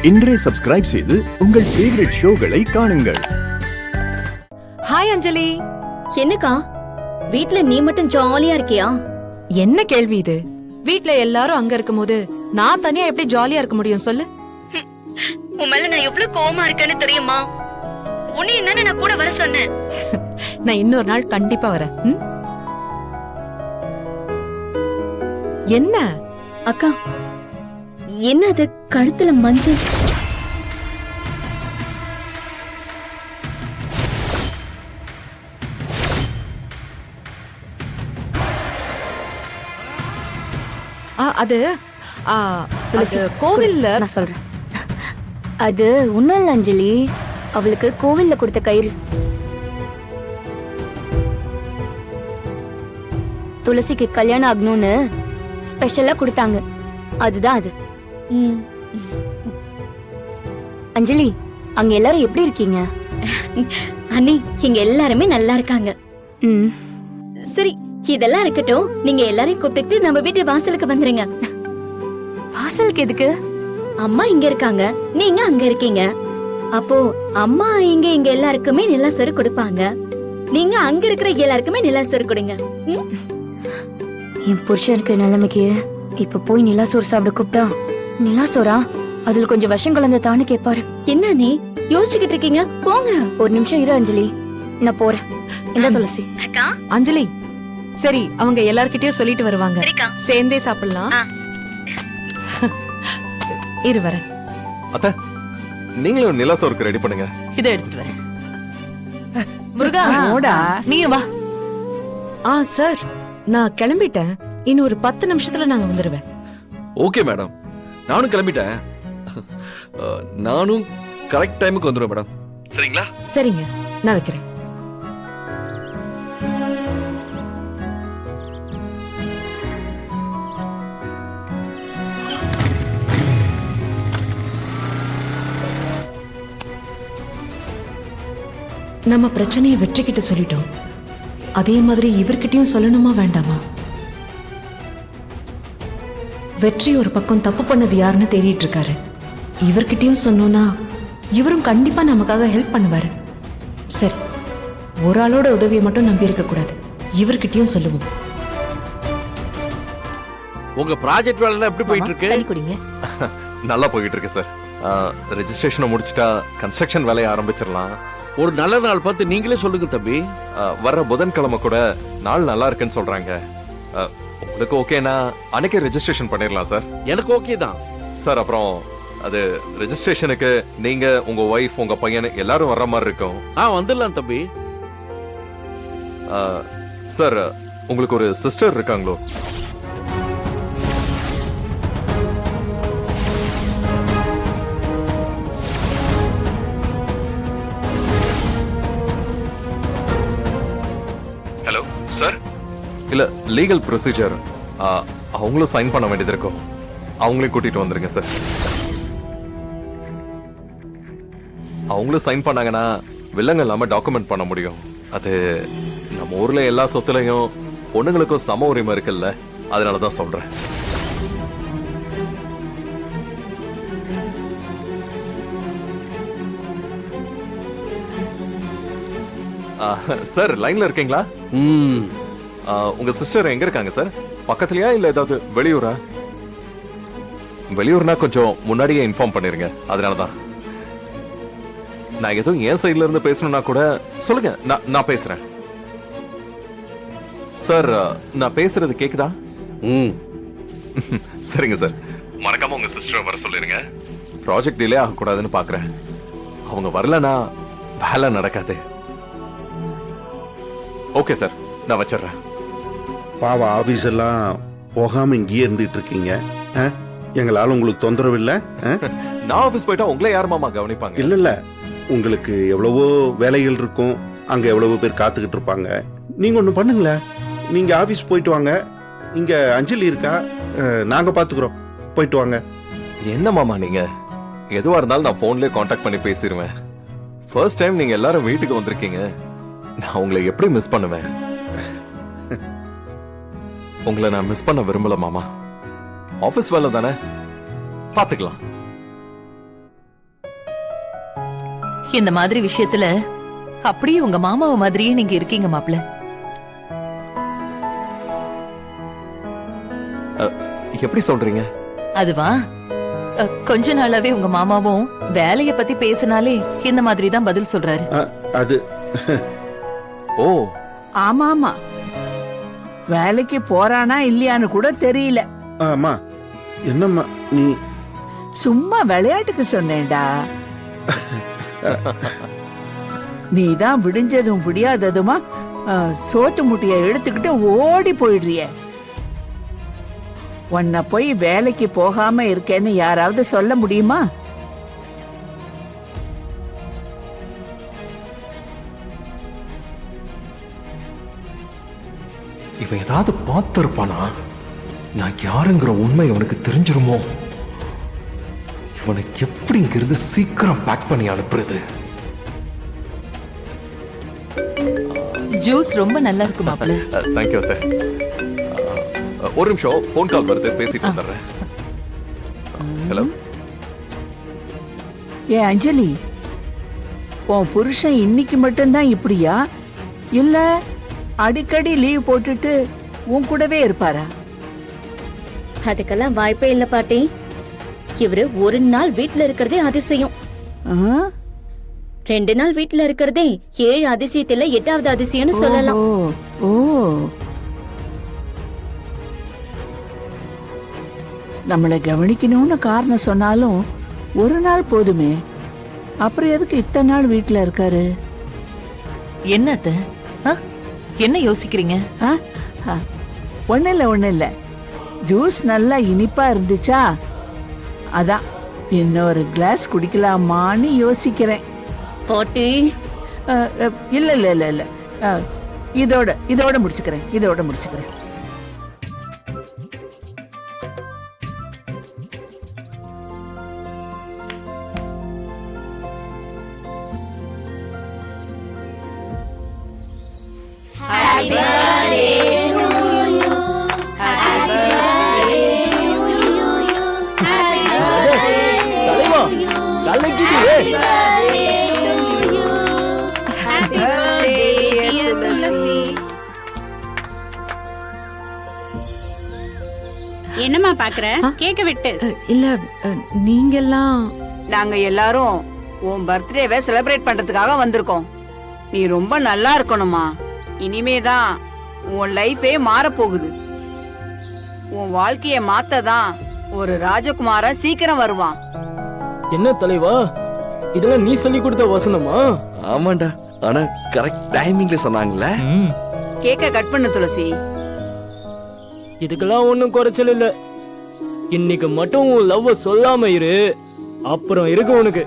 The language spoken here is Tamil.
இன்றே சப்ஸ்கிரைப் செய்து உங்கள் ஃபேவரட் ஷோகளை காணுங்கள். ஹாய் அஞ்சலி. என்னக்கா வீட்ல நீ மட்டும் ஜாலியா இருக்கியா? என்ன கேள்வி இது? வீட்ல எல்லாரும் அங்க இருக்கும்போது நான் தனியா எப்படி ஜாலியா இருக்க முடியும் சொல்லு? உன் மேல நான் எவ்வளவு கோவமா இருக்கேன்னு தெரியுமா? உன்னை என்னன்னு நான் கூட வர சொன்னேன். நான் இன்னொரு நாள் கண்டிப்பா வரேன். என்ன அக்கா, என்ன அது கழுத்துல மஞ்சள்? அது கோவில்ல நான் சொல்றேன். அது உன்னல் அஞ்சலி, அவளுக்கு கோவில்ல கொடுத்த கயிறு. துளசிக்கு கல்யாணம் ஆகணும்னு ஸ்பெஷலா கொடுத்தாங்க. அதுதான் அது. அஞ்சலி, அங்க எல்லாரும் எப்படி இருக்கீங்க? அண்ணி, இங்க எல்லாருமே நல்லா இருக்காங்க. சரி, இதெல்லாம் இருக்கட்டும். நீங்க எல்லாரையும் கூப்பிட்டு நம்ம வீட்டு வாசலுக்கு வந்துருங்க. வாசலுக்கு எதுக்கு? அம்மா இங்க இருக்காங்க, நீங்க அங்க இருக்கீங்க. அப்போ அம்மா இங்க எல்லாருக்குமே நிலாசோறு கொடுப்பாங்க. நீங்க அங்க இருக்கிற எல்லாருக்குமே நிலாசோறு கொடுங்க. என் புருஷனுக்கு நிலைமைக்கு இப்ப போய் நிலாசோறு சாப்பிட கூப்பிட்டா, நிலாசோரா அதுல கொஞ்சம் விஷம் கலந்த தானு கேட்பாரு. என்ன நீ யோசிச்சுக்கிட்டு இருக்கீங்க? போங்க. ஒரு நிமிஷம் இரு அஞ்சலி, நான் போறேன். என்ன துளசி? அஞ்சலி, சரி, அவங்க எல்லார்கிட்டயும் சொல்லிட்டு வருவாங்க. சேர்ந்தே சாப்பிடலாம். இரு வரேன். அத்த, நீங்களும் நிலாசோருக்கு ரெடி பண்ணுங்க. இதை எடுத்துட்டு வரேன். முருகா, நீ வா. சார், நான் கிளம்பிட்டேன். இன்னும் ஒரு 10 நிமிஷத்துல நாங்க வந்துருவேன். ஓகே மேடம், நானும் கிளம்பிட்டேன். நானும் கரெக்ட் டைமுக்கு வந்துடுவேன் மேடம். சரிங்களா? சரிங்க, நான் வைக்கிறேன். நம்ம பிரச்சனையை வெற்றிக்கிட்ட சொல்லிட்டோம். அதே மாதிரி இவர்கிட்டயும் சொல்லணுமா வேண்டாமா? வெற்றி ஒரு பக்கம் தப்பு பண்ணது யாருன்னு தேடிட்டு இருக்காரு. இவர்கிட்டயும் சொன்னோம்னா இவரும் கண்டிப்பா நமக்காக ஹெல்ப் பண்ணுவாரு. சரி, ஒரு ஆளோட உதவியை மட்டும் நம்பி இருக்க கூடாது. இவர்கிட்டயும் சொல்லுவோம். உங்க ப்ராஜெக்ட் வேலை எப்படி போயிட்டு இருக்கு? நல்லா போயிட்டு இருக்கு சார். ரெஜிஸ்ட்ரேஷனை முடிச்சிட்டா கன்ஸ்ட்ரக்ஷன் வேலையை ஆரம்பிச்சிடலாம். ஒரு நல்ல நாள் பார்த்து நீங்களே சொல்லுங்க தம்பி. வர்ற புதன்கிழமை கூட நாள் நல்லா இருக்குன்னு சொல்றாங்க. உங்களுக்கு ஓகேனா அன்னைக்கே ரெஜிஸ்ட்ரேஷன் பண்ணிடலாம் சார். எனக்கு ஓகே தான் சார். அப்புறம் அது ரெஜிஸ்ட்ரேஷனுக்கு நீங்க, உங்க ஒய்ஃப், உங்க பையன் எல்லாரும் வர்ற மாதிரி இருக்கும். வந்துடலாம் தம்பி. சார், உங்களுக்கு ஒரு சிஸ்டர் இருக்காங்களோ? Hello sir. இல்ல, லீகல் ப்ரொசீஜர், அவங்களும் சைன் பண்ண வேண்டியது இருக்கும். அவங்களையும் கூட்டிட்டு வந்துருங்க சார். அவங்களும் சைன் பண்ணாங்கன்னா வில்லங்க இல்லாம டாக்குமெண்ட் பண்ண முடியும். அது நம்ம ஊர்ல எல்லா சொத்துலையும் பொண்ணுங்களுக்கும் சம உரிமை இருக்குல்ல, அதனாலதான் சொல்றேன். சார், லைன்ல இருக்கீங்களா? உங்க சிஸ்டர் எங்க இருக்காங்க சார்? பக்கத்துலயா இல்ல ஏதாவது வெளியூரா? வெளியூர்னா கொஞ்சம் முன்னாடியே இன்ஃபார்ம் பண்ணிருங்க. அதனாலதான் நான் எதுவும் என் சைட்ல இருந்து பேசணும்னா கூட சொல்லுங்க, நான் பேசுறேன். சார், நான் பேசுறது கேக்குதா? சரிங்க சார், மறக்காம உங்க சிஸ்டர் வர சொல்லிருங்க. ப்ராஜெக்ட் டிலே ஆகக்கூடாதுன்னு பாக்குறேன். அவங்க வரலனா வேலை நடக்காது. ஓகே சார், நான் வச்சிடுறேன். பாவ ஆபீஸ் எல்லாம் போகாம இங்கேயே இருந்துட்டு இருக்கீங்க. எங்களால உங்களுக்கு தொந்தரவு இல்ல? நான் ஆபீஸ் போயிட்டா உங்களை யார் மாமா கவனிப்பாங்க? இல்ல இல்ல, உங்களுக்கு எவ்வளவோ வேலைகள் இருக்கும், அங்க எவ்வளவோ பேர் காத்துக்கிட்டு இருப்பாங்க. நீங்க ஒண்ணு பண்ணுங்களேன், நீங்க ஆபீஸ் போயிட்டு வாங்க. இங்க அஞ்சலி இருக்கா, நாங்க பாத்துக்கிறோம். போயிட்டு வாங்க. என்ன மாமா நீங்க? எதுவா இருந்தாலும் நான் போன்லயே கான்டாக்ட் பண்ணி பேசிடுவேன். ஃபர்ஸ்ட் டைம் நீங்க எல்லாரும் வீட்டுக்கு வந்திருக்கீங்க. நான் உங்களை எப்படி மிஸ் பண்ணுவேன்? உங்களை நான் மிஸ் பண்ண விரும்பல மாமா. ஆபீஸ் வேலை தானே, பாத்துக்கலாம். இந்த மாதிரி விஷயத்துல அப்படியே உங்க மாமாவை மாதிரியே நீங்க இருக்கீங்க மாப்ள. எப்படி சொல்றீங்க? அதுவா கொஞ்ச நாளாவே உங்க மாமாவும் வேலைய பத்தி பேசினாலே இந்த மாதிரி தான் பதில் சொல்றாரு. அது ஓ ஆமா ஆமா, வேலைக்கு போறானா இல்லையான்னு கூட தெரியல. அம்மா என்னம்மா நீ சும்மா விளையாட்டுக்கு சொன்னேன்டா. நீதான் விடிஞ்சதும் விடியாததுமா சோத்து முட்டைய எடுத்துக்கிட்டு ஓடி போயிடுறிய. உன்னை போய் வேலைக்கு போகாம இருக்கேன்னு யாராவது சொல்ல முடியுமா? இவன் ஏதாவது பார்த்திருப்பானா? நான் யாருங்கிற உண்மை அவனுக்கு தெரிஞ்சிருமோ? இவனை எப்படி இங்கிருந்து சீக்கிரம் பேக் பண்ணி அனுப்புறது? ஜூஸ் ரொம்ப நல்லா இருக்கு மாப்ள. தேங்க்யூ அத்தை. ஒரு நிமிஷம், போன் கால் வருது, பேசிட்டு வந்துடுறேன். ஹலோ. ஏ அஞ்சலி, உன் புருஷன் இன்னைக்கு மட்டும்தான் இப்படியா, இல்ல அடிக்கடி லீவ் போட்டுட்டு உன் கூடவே இருப்பாரா? அதுக்கெல்லாம் வாய்ப்பே இல்ல பாட்டி. இவரு ஒரு நாள் வீட்ல இருக்கிறதே அதிசயம். ஆ? 2 நாள் வீட்ல இருக்கிறதே 7 அதிசயத்துல 8வது அதிசயம்னு சொல்லலாம். ஓ நம்மளை கவனிக்கணும்னு காரணம் சொன்னாலும் ஒரு நாள் போதுமே, அப்புறம் எதுக்கு இத்தனை நாள் வீட்ல இருக்காரு? என்ன அத்தை? என்ன யோசிக்கிறீங்க? ஒண்ணு இல்ல, ஜூஸ் நல்லா இனிப்பா இருந்துச்சா, அதான் இன்னொரு கிளாஸ் குடிக்கலாமான்னு யோசிக்கிறேன். பாட்டி இல்ல இல்ல இல்ல இல்ல, இதோட முடிச்சுக்கிறேன். என்னம்மா பாக்குற? கேக்க விட்டு. இல்ல நீங்கெல்லாம் நாங்க எல்லாரும் உன் பர்த்டேவை செலிப்ரேட் பண்றதுக்காக வந்திருக்கோம். நீ ரொம்ப நல்லா இருக்கணுமா. இனிமேதான் உன் லைஃபே மாறப்போகுது. உன் வாழ்க்கைய மாத்ததான் ஒரு ராஜகுமாரன் சீக்கிரம் வருவான். என்ன தலைவா, இதெல்லாம் நீ சொல்லி கொடுத்த வசனமா? ஆமாண்டா, ஆனா கரெக்ட் டைமிங்ல சொன்னாங்கல்ல. கேக்க கட் பண்ணு துளசி. இதுக்கெல்லாம் ஒண்ணும் குறைச்சல் இல்ல. இன்னைக்கு மட்டும் உன் லவ் சொல்லாம இரு, அப்புறம் இருக்கு உனக்கு.